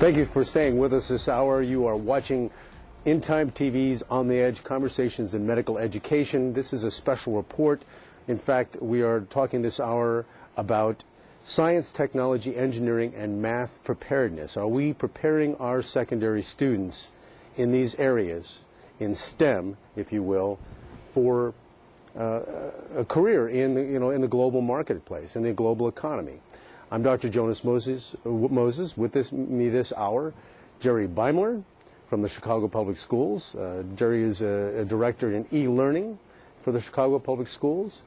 Thank you for staying with us this hour. You are watching In Time TV's On the Edge, Conversations in Medical Education. This is a special report. In fact, we are talking this hour about science, technology, engineering, and math preparedness. Are we preparing our secondary students in these areas, in STEM, if you will, for a career in the global marketplace, in the global economy? I'm Dr. Jonas Moses. With me this hour, Jerry Beimler from the Chicago Public Schools. Jerry is a director in e-learning for the Chicago Public Schools.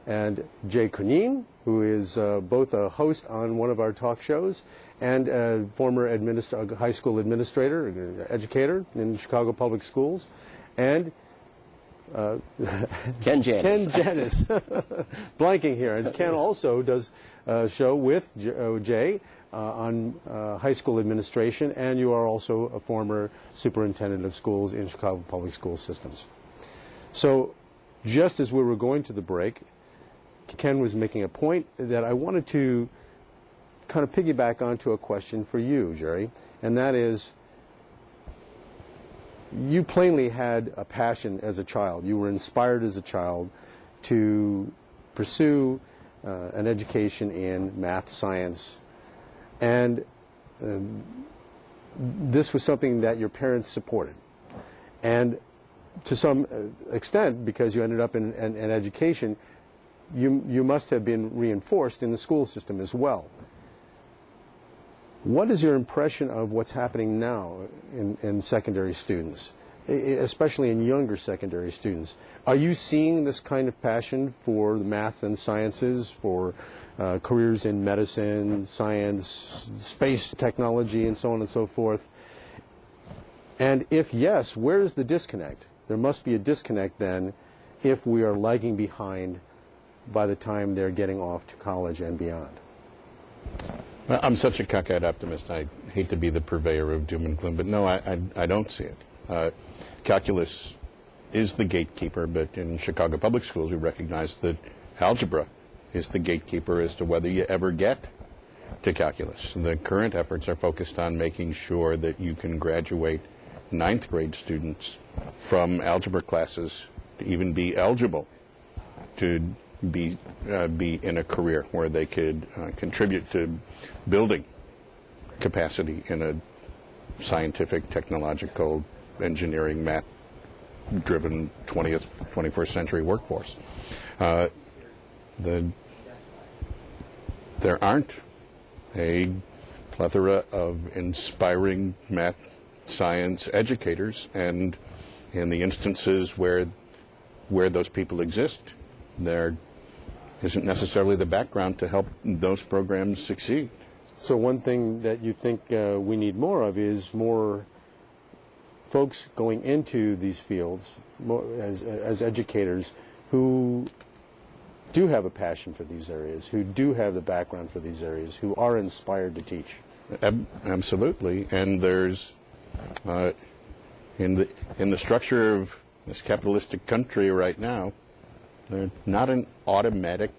And Jay Cunneen, who is both a host on one of our talk shows and a former high school administrator, educator in Chicago Public Schools. And Ken Janis. Ken Janis. Blanking here. And Ken also does a show with Jay on high school administration, and you are also a former superintendent of schools in Chicago Public School Systems. So just as we were going to the break, Ken was making a point that I wanted to kind of piggyback onto a question for you, Jerry, and that is, you plainly had a passion as a child. You were inspired as a child to pursue an education in math, science, and this was something that your parents supported. And to some extent, because you ended up in an education, you must have been reinforced in the school system as well. What is your impression of what's happening now in secondary students, especially in younger secondary students? Are you seeing this kind of passion for the math and sciences, for careers in medicine, science, space technology, and so on and so forth? And if yes, where is the disconnect? There must be a disconnect then if we are lagging behind by the time they're getting off to college and beyond. Well, I'm such a cockeyed optimist. I hate to be the purveyor of doom and gloom, but no, I don't see it. Calculus is the gatekeeper, but in Chicago Public Schools we recognize that algebra is the gatekeeper as to whether you ever get to calculus. The current efforts are focused on making sure that you can graduate ninth grade students from algebra classes to even be eligible to be in a career where they could contribute to building capacity in a scientific, technological, engineering, math-driven 21st century workforce. There aren't a plethora of inspiring math, science educators, and in the instances where those people exist, there isn't necessarily the background to help those programs succeed. So one thing that you think we need more of is more folks going into these fields as educators who do have a passion for these areas, who do have the background for these areas, who are inspired to teach. Absolutely, and there's in the structure of this capitalistic country right now, there's not an automatic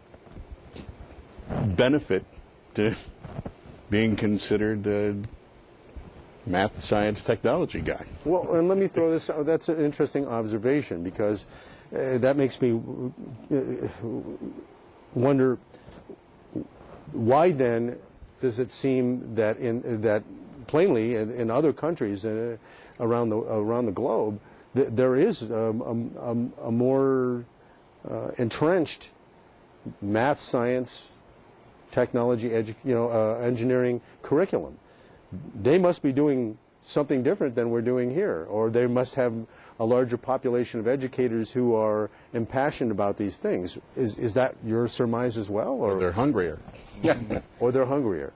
benefit to being considered a math, science, technology guy. Well, and let me throw this out. That's an interesting observation, because that makes me wonder, why then does it seem that plainly in other countries around the globe there is a more entrenched math, science, technology, engineering curriculum? They must be doing something different than we're doing here, or they must have a larger population of educators who are impassioned about these things. Is that your surmise as well? Or they're hungrier. Yeah. Or they're hungrier.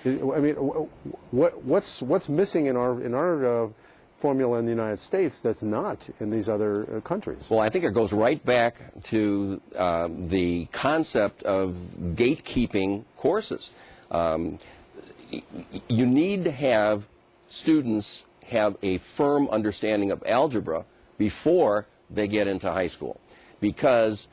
I mean, what's missing in our formula in the United States that's not in these other countries? Well, I think it goes right back to the concept of gatekeeping courses. You need to have students have a firm understanding of algebra before they get into high school, because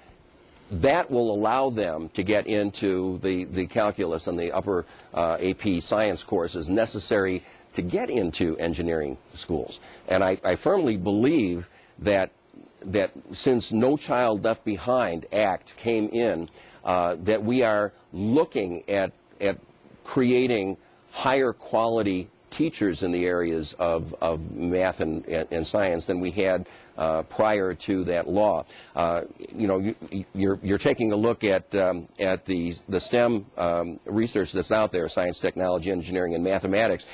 that will allow them to get into the calculus and the upper AP science courses necessary to get into engineering schools. And I firmly believe that since No Child Left Behind Act came in, that we are looking at creating higher quality teachers in the areas of math and science than we had prior to that law. You know, you're taking a look at the STEM research that's out there: science, technology, engineering, and mathematics.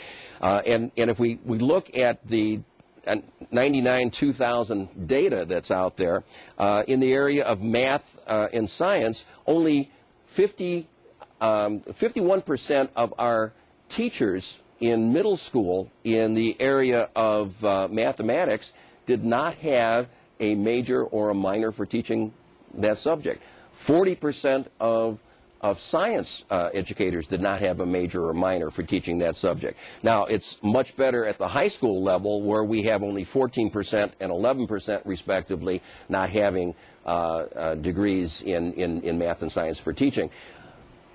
And if we look at the 99-2000 data that's out there, in the area of math and science, only 51% of our teachers in middle school in the area of mathematics did not have a major or a minor for teaching that subject. 40% of science educators did not have a major or minor for teaching that subject. Now, it's much better at the high school level, where we have only 14% and 11% respectively not having degrees in math and science for teaching.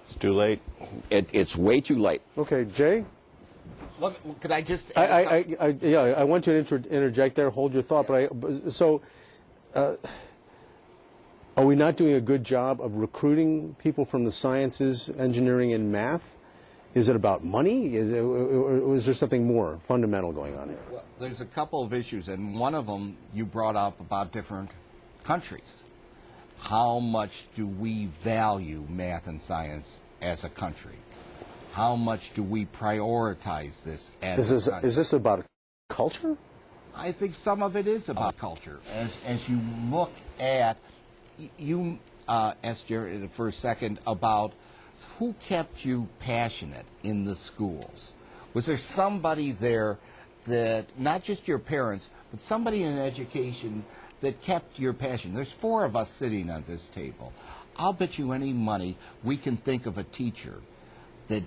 It's too late. It's way too late. Okay, Jay? Look, could I just... Yeah, I want you to interject there. Hold your thought. But are we not doing a good job of recruiting people from the sciences, engineering, and math? Is it about money? Or is there something more fundamental going on here? Well, there's a couple of issues, and one of them you brought up about different countries. How much do we value math and science as a country? How much do we prioritize this as a country? Is this about culture? I think some of it is about culture. As you look at, you asked Jared for a second about who kept you passionate in the schools. Was there somebody there that, not just your parents, but somebody in education that kept your passion? There's 4 of us sitting at this table. I'll bet you any money we can think of a teacher that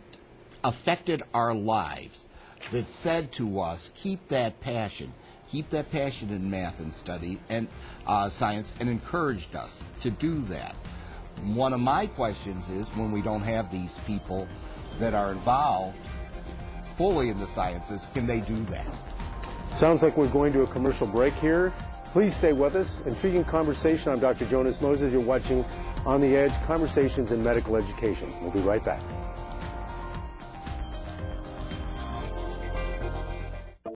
affected our lives, that said to us, keep that passion in math and study and science, and encouraged us to do that. One of my questions is, when we don't have these people that are involved fully in the sciences, can they do that? Sounds like we're going to a commercial break here. Please stay with us. Intriguing conversation. I'm Dr. Jonas Moses. You're watching On the Edge, Conversations in Medical Education. We'll be right back.